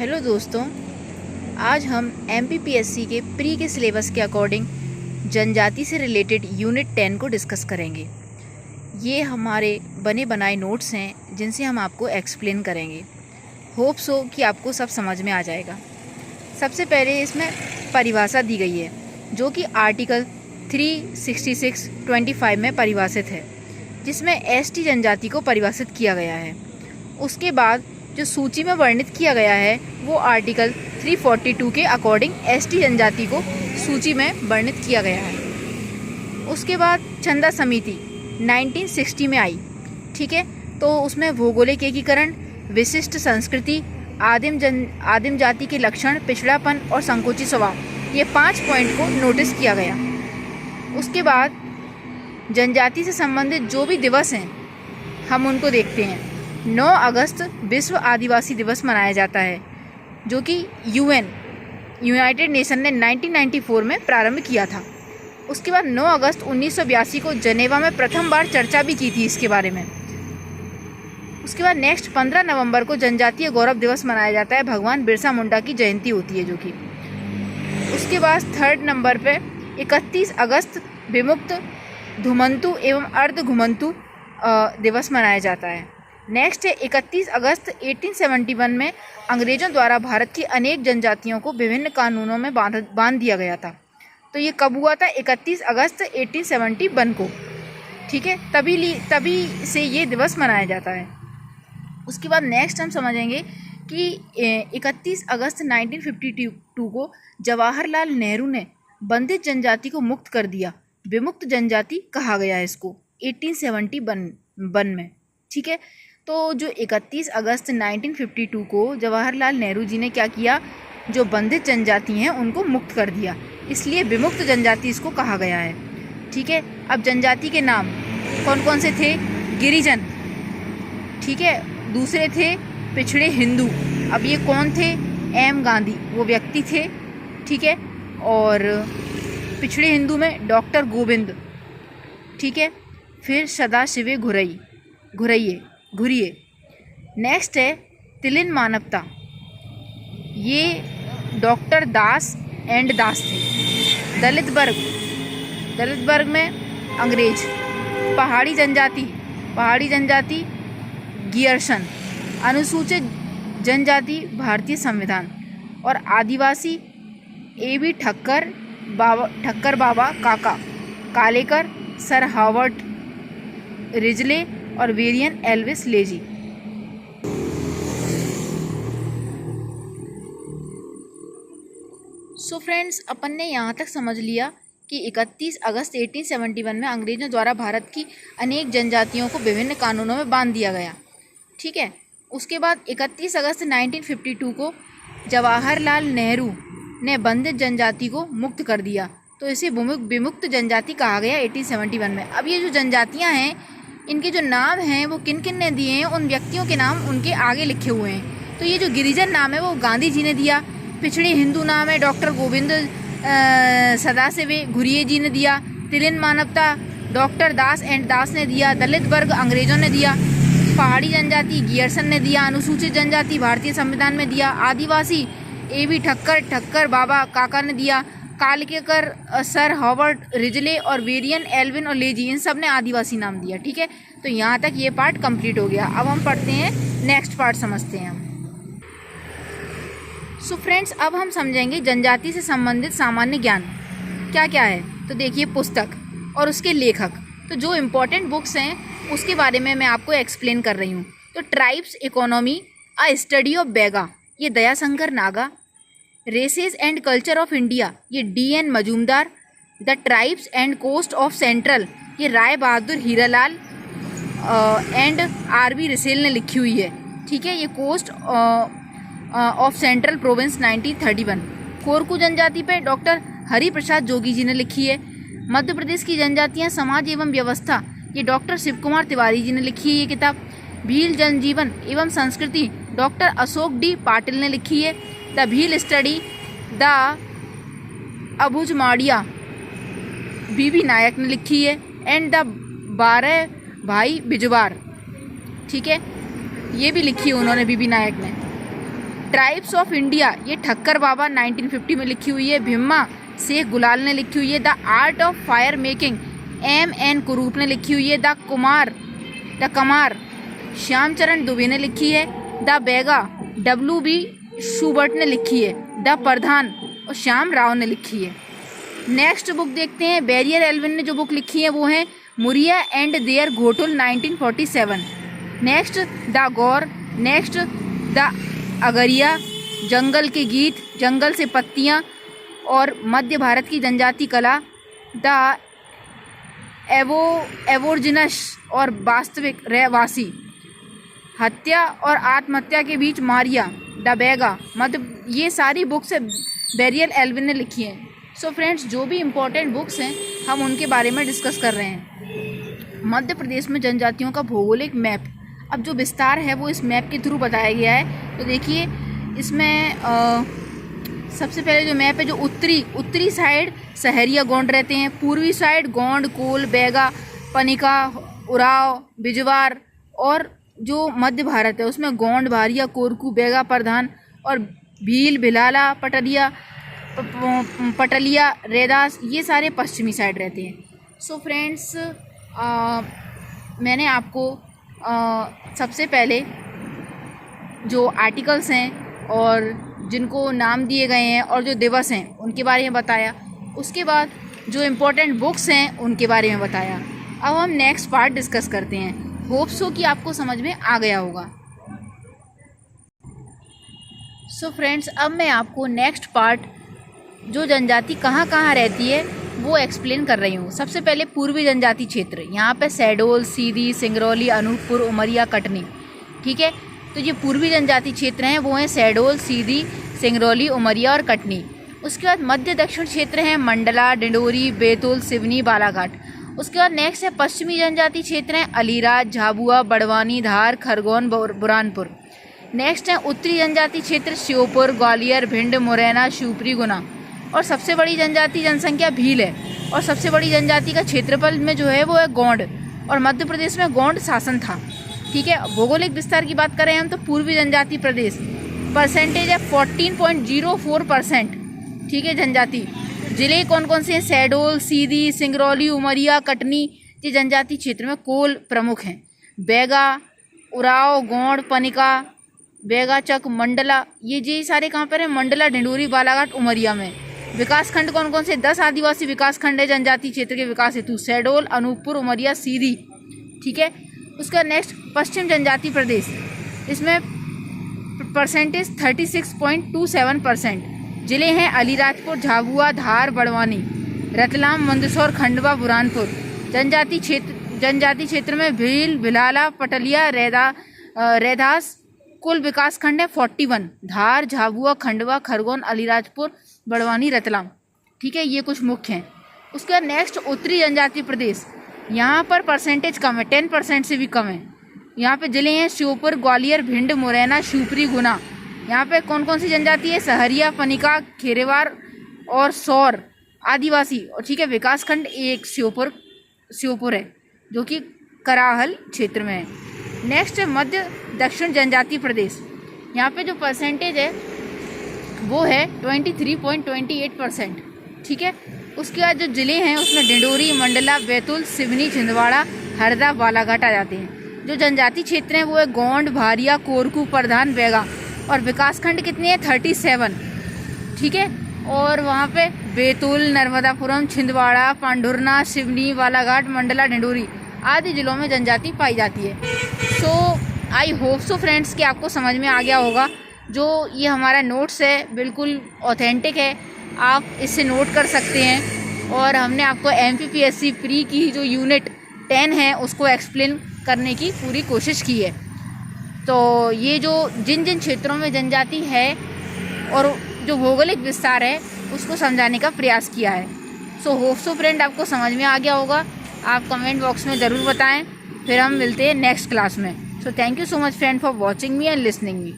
Hello दोस्तों, आज हम एमपीपीएससी के प्री के सिलेबस के अकॉर्डिंग जनजाति से रिलेटेड यूनिट 10 को डिस्कस करेंगे। ये हमारे बने बनाए नोट्स हैं जिनसे हम आपको एक्सप्लेन करेंगे। होप सो कि आपको सब समझ में आ जाएगा। सबसे पहले इसमें परिभाषा दी गई है जो कि आर्टिकल 366(25) में परिभाषित है, जिसमें एसटी जनजाति को परिभाषित किया गया है। उसके बाद जो सूची में वर्णित किया गया है वो आर्टिकल 342 के अकॉर्डिंग एसटी जनजाति को सूची में वर्णित किया गया है। उसके बाद चंदा समिति 1960 में आई, ठीक है। तो उसमें भौगोलिक एकीकरण, विशिष्ट संस्कृति, आदिम जाति के लक्षण, पिछड़ापन और संकुचित स्वभाव, ये 5 पॉइंट को नोटिस किया गया। उसके बाद जनजाति से संबंधित जो भी दिवस हैं हम उनको देखते हैं। 9 अगस्त विश्व आदिवासी दिवस मनाया जाता है, जो कि यूनाइटेड नेशन ने 1994 में प्रारंभ किया था। उसके बाद 9 अगस्त 1982 को जनेवा में प्रथम बार चर्चा भी की थी इसके बारे में। उसके बाद नेक्स्ट 15 नवंबर को जनजातीय गौरव दिवस मनाया जाता है। भगवान बिरसा मुंडा की जयंती होती है जो कि। उसके बाद 3rd नंबर पे 31 अगस्त विमुक्त घुमंतु एवं अर्ध घुमंतु दिवस मनाया जाता है। नेक्स्ट है 31 अगस्त 1871 में अंग्रेज़ों द्वारा भारत की अनेक जनजातियों को विभिन्न कानूनों में बांध दिया गया था। तो ये कब हुआ था? 31 अगस्त 1871 को, ठीक है। तभी से ये दिवस मनाया जाता है। उसके बाद नेक्स्ट हम समझेंगे कि 31 अगस्त 1952 को जवाहरलाल नेहरू ने बंधित जनजाति को मुक्त कर दिया। विमुक्त जनजाति कहा गया है इसको 1871 में, ठीक है। तो जो 31 अगस्त 1952 को जवाहरलाल नेहरू जी ने क्या किया, जो बंधित जनजाति हैं उनको मुक्त कर दिया, इसलिए विमुक्त जनजाति इसको कहा गया है, ठीक है। अब जनजाति के नाम कौन कौन से थे? गिरिजन, ठीक है। दूसरे थे पिछड़े हिंदू। अब ये कौन थे? एम गांधी वो व्यक्ति थे, ठीक है। और पिछड़े हिंदू में डॉक्टर गोविंद, ठीक है। फिर सदाशिव घुरिये। नेक्स्ट है तिलिन मानवता, ये डॉक्टर दास एंड दास थे। दलित वर्ग में अंग्रेज। पहाड़ी जनजाति गियर्सन। अनुसूचित जनजाति भारतीय संविधान। और आदिवासी एबी ठक्कर बाबा काका, कालेकर, सर हावर्ड रिजले और वेरियन एल्विस लेजी। सो फ्रेंड्स, अपन ने यहाँ तक समझ लिया कि 31 अगस्त 1871 में अंग्रेजों द्वारा भारत की अनेक जनजातियों को विभिन्न कानूनों में बांध दिया गया, ठीक है। उसके बाद 31 अगस्त 1952 को जवाहरलाल नेहरू ने बंधित जनजाति को मुक्त कर दिया, तो इसे विमुक्त जनजाति कहा गया 1871 में। अब ये जो जनजातियाँ हैं इनके जो नाम हैं वो किन किन ने दिए हैं, उन व्यक्तियों के नाम उनके आगे लिखे हुए हैं। तो ये जो गिरिजन नाम है वो गांधी जी ने दिया। पिछड़े हिंदू नाम है डॉक्टर गोविंद सदाशिव घुरिये जी ने दिया। तिलिन मानवता डॉक्टर दास एंड दास ने दिया। दलित वर्ग अंग्रेजों ने दिया। पहाड़ी जनजाति गियर्सन ने दिया। अनुसूचित जनजाति भारतीय संविधान में दिया। आदिवासी एबी ठक्कर बाबा काका ने दिया। कालेकर, सर हावर्ड रिजले और वेरियन एल्विन और लेजी, इन सब ने आदिवासी नाम दिया, ठीक है। तो यहाँ तक ये पार्ट कंप्लीट हो गया। अब हम पढ़ते हैं नेक्स्ट पार्ट, समझते हैं हम। सो फ्रेंड्स, अब हम समझेंगे जनजाति से संबंधित सामान्य ज्ञान क्या क्या है। तो देखिए, पुस्तक और उसके लेखक। तो जो इम्पोर्टेंट बुक्स हैं उसके बारे में मैं आपको एक्सप्लेन कर रही हूँ। तो tribes economy a study of Baiga, ये Dayashankar Naga. Races and culture of India, ये DN Majumdar. The tribes and caste of central, ये Rai Bahadur Hiralal and RB Russell ने लिखी हुई है, ठीक है। ये caste of central province 1931। Korku जनजाति पे डॉक्टर हरि प्रसाद जोगी जी ने लिखी है। मध्य प्रदेश की जनजातियाँ, समाज एवं व्यवस्था, ये डॉक्टर शिव कुमार तिवारी जी ने लिखी है ये किताब। भील जनजीवन एवं संस्कृति, डॉक्टर अशोक D पाटिल ने लिखी है। The Bhil study the Abujhmaria, BB Nayak ने लिखी है। एंड द 12 भाई बिजवार, ठीक है, ये भी लिखी है उन्होंने, BB नायक ने। ट्राइब्स ऑफ इंडिया ये ठक्कर बाबा 1950 में लिखी हुई है। भिम्मा शेख गुलाल ने लिखी हुई है। The art of fire making M.N. कुरूप ने लिखी हुई है। द कमार श्यामचरण दुबे ने लिखी है। The Vega W.B. शूबर्ट ने लिखी है। द प्रधान और श्याम राव ने लिखी है। नेक्स्ट बुक देखते हैं। बैरियर एल्विन ने जो बुक लिखी है वो है Muria and their Ghotul 1947। Next the Gaur. Next the Agaria, जंगल के गीत, जंगल से पत्तियां और मध्य भारत की जनजाति कला। द एवोर्जिनस और वास्तविक रहवासी, हत्या और आत्महत्या के बीच मारिया। द बेगा मतलब ये सारी बुक्स बैरियर एल्विन ने लिखी हैं। सो फ्रेंड्स, जो भी इम्पोर्टेंट बुक्स हैं हम उनके बारे में डिस्कस कर रहे हैं। मध्य प्रदेश में जनजातियों का भौगोलिक मैप, अब जो विस्तार है वो इस मैप के थ्रू बताया गया है। तो देखिए इसमें सबसे पहले जो मैप है, जो उत्तरी साइड सहरिया गोंड रहते हैं, पूर्वी साइड गोंड, कोल, बैगा, पनिका, उराव, बिजवार, और जो मध्य भारत है उसमें गोंड, भारिया, कोरकू, बैगा, प्रधान और भील, भिलाला, पटलिया, रेदास, ये सारे पश्चिमी साइड रहते हैं। सो फ्रेंड्स, मैंने आपको सबसे पहले जो आर्टिकल्स हैं और जिनको नाम दिए गए हैं और जो दिवस हैं उनके बारे में बताया। उसके बाद जो इम्पोर्टेंट बुक्स हैं उनके बारे में बताया। अब हम नेक्स्ट पार्ट डिस्कस करते हैं। होप सो कि आपको समझ में आ गया होगा। सो फ्रेंड्स, अब मैं आपको नेक्स्ट पार्ट जो जनजाति कहाँ कहाँ रहती है वो एक्सप्लेन कर रही हूँ। सबसे पहले पूर्वी जनजाति क्षेत्र, यहाँ पे शहडोल, सीधी, सिंगरौली, अनूपपुर, उमरिया, कटनी। ठीक है, तो ये पूर्वी जनजाति क्षेत्र हैं, वो हैं शहडोल, सीधी, सिंगरौली, उमरिया और कटनी। उसके बाद मध्य दक्षिण क्षेत्र हैं मंडला, डिंडोरी, बैतूल, सिवनी, बालाघाट। उसके बाद नेक्स्ट है पश्चिमी जनजाति क्षेत्र हैं अलीराज, झाबुआ, बड़वानी, धार, खरगोन, बुरहानपुर। नेक्स्ट है उत्तरी जनजाति क्षेत्र श्योपुर, ग्वालियर, भिंड, मुरैना, शिवपुरी, गुना। और सबसे बड़ी जनजाति जनसंख्या भील है, और सबसे बड़ी जनजाति का क्षेत्रफल में जो है वो है गोंड, और मध्य प्रदेश में गोंड शासन था। ठीक है, भौगोलिक विस्तार की बात करें हम तो पूर्वी जनजाति प्रदेश परसेंटेज है 14.04%। ठीक है, जनजाति जिले कौन कौन से हैं? शहडोल, सीधी, सिंगरौली, उमरिया, कटनी। ये जनजाति क्षेत्र में कोल प्रमुख हैं। बैगा, उराव, गोंड, पनिका, बैगा, चक, मंडला, ये सारे कहाँ पर हैं? मंडला, डिंडोरी, बालाघाट, उमरिया में। विकासखंड कौन कौन से? 10 आदिवासी विकासखंड है जनजाति क्षेत्र के विकास हेतु। शहडोल, अनूपपुर, उमरिया, सीधी। ठीक है, उसका नेक्स्ट पश्चिम जनजाति प्रदेश, इसमें परसेंटेज 36.27%। जिले हैं अलीराजपुर, झाबुआ, धार, बड़वानी, रतलाम, मंदसौर, खंडवा, बुरहानपुर। जनजाति क्षेत्र में भील, भिलाला, पटलिया, रेदास। कुल विकास खंड है 41, धार, झाबुआ, खंडवा, खरगोन, अलीराजपुर, बड़वानी, रतलाम। ठीक है, ये कुछ मुख्य हैं। उसके बाद नेक्स्ट उत्तरी जनजाति प्रदेश, यहाँ पर परसेंटेज कम है, 10% से भी कम है। यहाँ पे जिले हैं श्योपुर, ग्वालियर, भिंड, मुरैना, शिवपुरी, गुना। यहाँ पे कौन कौन सी जनजाति है? सहरिया, पनिका, खेरेवार और सौर आदिवासी। और ठीक है, विकास खंड एक श्योपुर है जो कि कराहल क्षेत्र में है। नेक्स्ट है मध्य दक्षिण जनजाति प्रदेश, यहाँ पे जो परसेंटेज है वो है 23.28%। ठीक है, उसके बाद जो ज़िले हैं उसमें डिंडोरी, मंडला, बैतूल, सिवनी, छिंदवाड़ा, हरदा, बालाघाट आ जाते हैं। जो जनजाति क्षेत्र हैं वो है गोंड, भारिया, कोरकू, प्रधान, बैगा। और विकासखंड कितने हैं? 37। ठीक है, और वहाँ पे बैतूल, नर्मदापुरम, छिंदवाड़ा, पांडुरना, सिवनी, बालाघाट, मंडला, डिंडोरी आदि जिलों में जनजाति पाई जाती है। सो आई होप सो फ्रेंड्स कि आपको समझ में आ गया होगा। जो ये हमारा नोट्स है बिल्कुल ऑथेंटिक है, आप इससे नोट कर सकते हैं। और हमने आपको MPPSC प्री की जो यूनिट 10 है उसको एक्सप्लेन करने की पूरी कोशिश की है। तो ये जो जिन क्षेत्रों में जनजाति है और जो भौगोलिक विस्तार है उसको समझाने का प्रयास किया है। सो होप सो फ्रेंड आपको समझ में आ गया होगा। आप कमेंट बॉक्स में ज़रूर बताएं। फिर हम मिलते हैं नेक्स्ट क्लास में। So thank you so much friend for watching me and listening me.